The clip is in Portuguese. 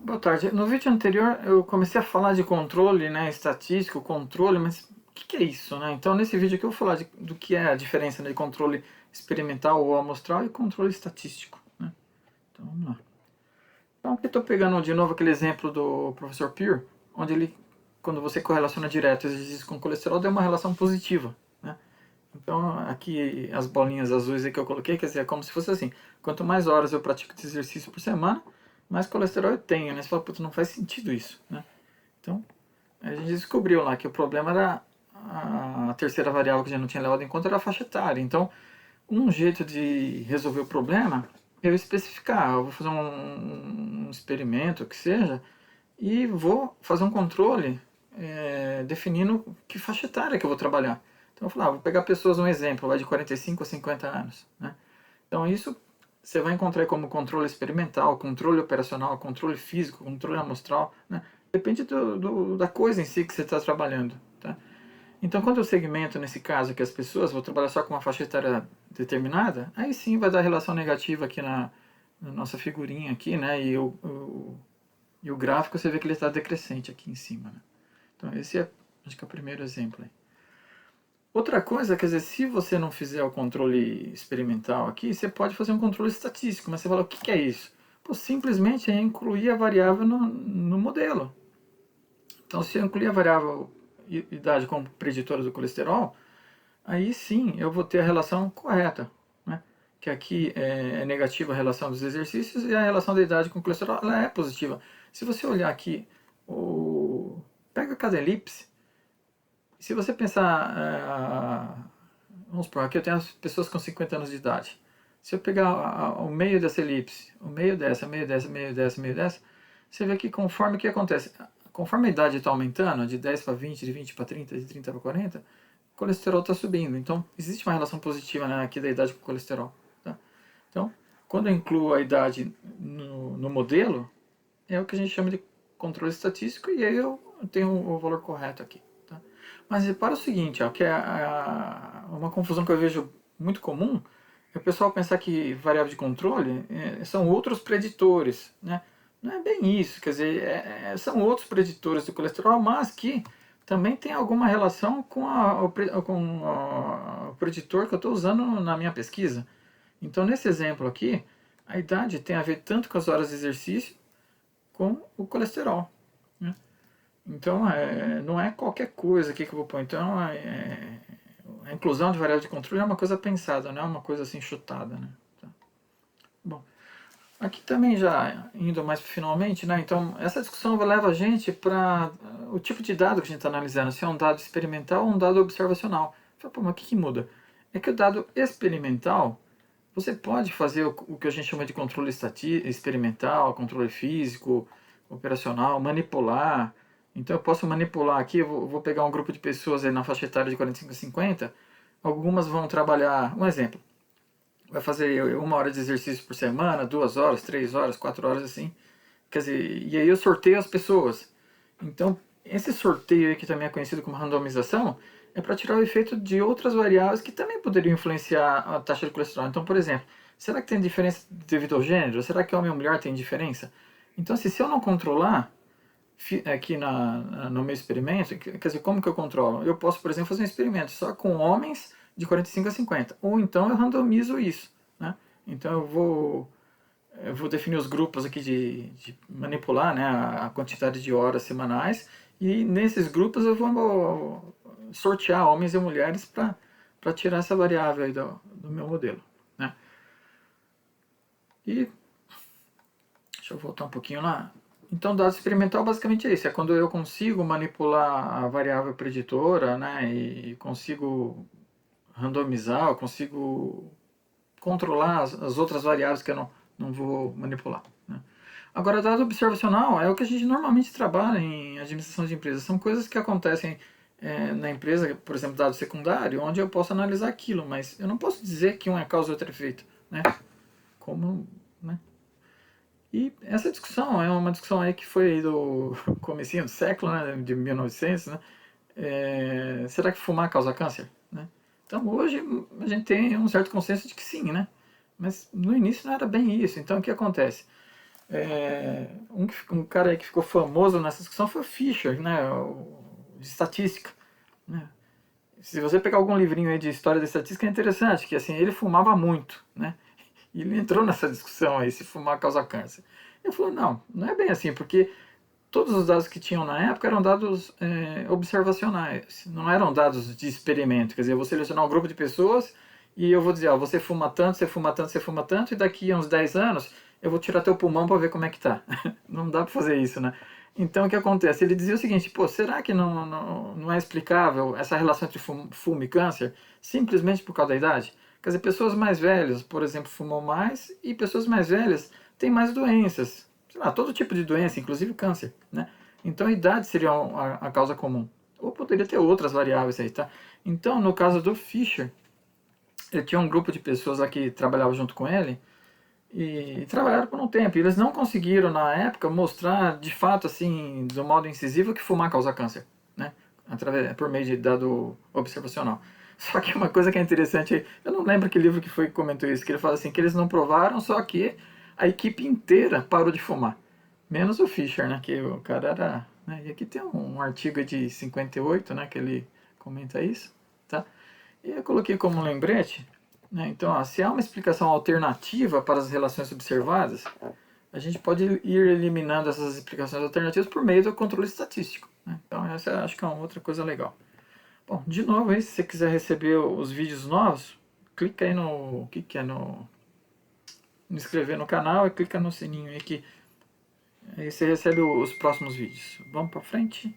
Boa tarde. No vídeo anterior eu comecei a falar de controle, né, estatístico, controle, mas o que é isso, né? Então nesse vídeo aqui eu vou falar do que é a diferença, né, de controle experimental ou amostral e controle estatístico, né? Então vamos lá. Então aqui eu estou pegando de novo aquele exemplo do professor Peer, onde ele, quando você correlaciona direto exercício com colesterol, deu uma relação positiva, né? Então aqui as bolinhas azuis aí que eu coloquei, quer dizer, é como se fosse assim, quanto mais horas eu pratico de exercício por semana, mais colesterol eu tenho, né? Você fala, putz, não faz sentido isso, né? Então, a gente descobriu lá que o problema era a terceira variável que a gente não tinha levado em conta era a faixa etária. Então, um jeito de resolver o problema é eu especificar, eu vou fazer um experimento, que seja, e vou fazer um controle definindo que faixa etária que eu vou trabalhar. Então, eu vou falar, vou pegar pessoas, um exemplo, vai de 45 a 50 anos, né? Então, isso você vai encontrar como controle experimental, controle operacional, controle físico, controle amostral, né? Depende da coisa em si que você está trabalhando, tá? Então, quando eu segmento, nesse caso, que as pessoas, vou trabalhar só com uma faixa etária determinada, aí sim vai dar relação negativa aqui na nossa figurinha aqui, né? E o gráfico você vê que ele está decrescente aqui em cima, né? Então, esse é, acho que é o primeiro exemplo aí. Outra coisa, quer dizer, se você não fizer o controle experimental aqui, você pode fazer um controle estatístico, mas você fala, o que é isso? Pô, simplesmente é incluir a variável no modelo. Então, se eu incluir a variável idade como preditora do colesterol, aí sim eu vou ter a relação correta, né? Que aqui é negativa a relação dos exercícios e a relação da idade com o colesterol ela é positiva. Se você olhar aqui, pega cada elipse, se você pensar, vamos supor, aqui eu tenho as pessoas com 50 anos de idade. Se eu pegar o meio dessa elipse, o meio dessa, meio dessa, meio dessa, meio dessa, você vê que conforme o que acontece, conforme a idade está aumentando, de 10 para 20, de 20 para 30, de 30 para 40, o colesterol está subindo. Então, existe uma relação positiva, né, aqui da idade com o colesterol. Tá? Então, quando eu incluo a idade no modelo, é o que a gente chama de controle estatístico e aí eu tenho o valor correto aqui. Tá? Mas repara o seguinte, ó, que é uma confusão que eu vejo muito comum é o pessoal pensar que variável de controle são outros preditores, né? Não é bem isso, quer dizer, são outros preditores do colesterol, mas que também tem alguma relação com, o preditor que eu estou usando na minha pesquisa. Então, nesse exemplo aqui, a idade tem a ver tanto com as horas de exercício com o colesterol, né? Então, não é qualquer coisa aqui que eu vou pôr. Então, a inclusão de variável de controle é uma coisa pensada, não é uma coisa assim chutada, né? Tá. Bom, aqui também já indo mais finalmente, né? Então, essa discussão leva a gente para o tipo de dado que a gente está analisando, se é um dado experimental ou um dado observacional. Fala, pô, mas o que muda? É que o dado experimental, você pode fazer o que a gente chama de controle experimental, controle físico, operacional, manipular. Então eu posso manipular aqui, eu vou pegar um grupo de pessoas aí na faixa etária de 45 a 50, algumas vão trabalhar, um exemplo, vai fazer 1 hora de exercício por semana, 2 horas, 3 horas, 4 horas assim. Quer dizer, e aí eu sorteio as pessoas. Então, esse sorteio aí que também é conhecido como randomização, é para tirar o efeito de outras variáveis que também poderiam influenciar a taxa de colesterol. Então, por exemplo, será que tem diferença devido ao gênero? Será que homem ou mulher tem diferença? Então, assim, se eu não controlar aqui no meu experimento, quer dizer, como que eu controlo? Eu posso, por exemplo, fazer um experimento só com homens de 45 a 50, ou então eu randomizo isso, né? Então eu vou definir os grupos aqui de manipular, né, a quantidade de horas semanais, e nesses grupos eu vou sortear homens e mulheres para tirar essa variável aí do meu modelo, né? E deixa eu voltar um pouquinho lá. Então, dado experimental basicamente é isso, é quando eu consigo manipular a variável preditora, né, e consigo randomizar, eu consigo controlar as outras variáveis que eu não vou manipular, né? Agora, dado observacional é o que a gente normalmente trabalha em administração de empresas. São coisas que acontecem na empresa, por exemplo, dado secundário, onde eu posso analisar aquilo, mas eu não posso dizer que um é causa e outro é efeito, né? Como, né? E essa discussão é uma discussão aí que foi do comecinho do século, né, de 1900, né? Será que fumar causa câncer, né? Então hoje a gente tem um certo consenso de que sim, né? Mas no início não era bem isso. Então o que acontece? Um cara aí que ficou famoso nessa discussão foi o Fisher, né, de estatística, né? Se você pegar algum livrinho aí de história da estatística é interessante, que assim, ele fumava muito, né? E ele entrou nessa discussão aí, se fumar causa câncer. Ele falou, não, não é bem assim, porque todos os dados que tinham na época eram dados observacionais, não eram dados de experimento. Quer dizer, eu vou selecionar um grupo de pessoas e eu vou dizer, ó, você fuma tanto, você fuma tanto, você fuma tanto, e daqui a uns 10 anos eu vou tirar teu pulmão para ver como é que tá. Não dá para fazer isso, né? Então o que acontece? Ele dizia o seguinte, pô, será que não é explicável essa relação entre fumo e câncer simplesmente por causa da idade? Quer dizer, pessoas mais velhas, por exemplo, fumam mais e pessoas mais velhas têm mais doenças, sei lá, todo tipo de doença, inclusive câncer, né? Então a idade seria a causa comum. Ou poderia ter outras variáveis aí, tá? Então, no caso do Fischer, ele tinha um grupo de pessoas lá que trabalhava junto com ele e trabalharam por um tempo. E eles não conseguiram, na época, mostrar de fato, assim, do modo incisivo, que fumar causa câncer, né? Por meio de dado observacional. Só que uma coisa que é interessante, eu não lembro que livro que foi que comentou isso, que ele fala assim, que eles não provaram, só que a equipe inteira parou de fumar. Menos o Fischer, né? Que o cara era... Né? E aqui tem um artigo de 58, né? Que ele comenta isso, tá? E eu coloquei como lembrete, né? Então, ó, se há uma explicação alternativa para as relações observadas, a gente pode ir eliminando essas explicações alternativas por meio do controle estatístico, né? Então, essa eu acho que é uma outra coisa legal. Bom, de novo, aí, se você quiser receber os vídeos novos, clica aí no... O que que é? No inscrever no canal e clica no sininho aí que aí você recebe os próximos vídeos. Vamos para frente?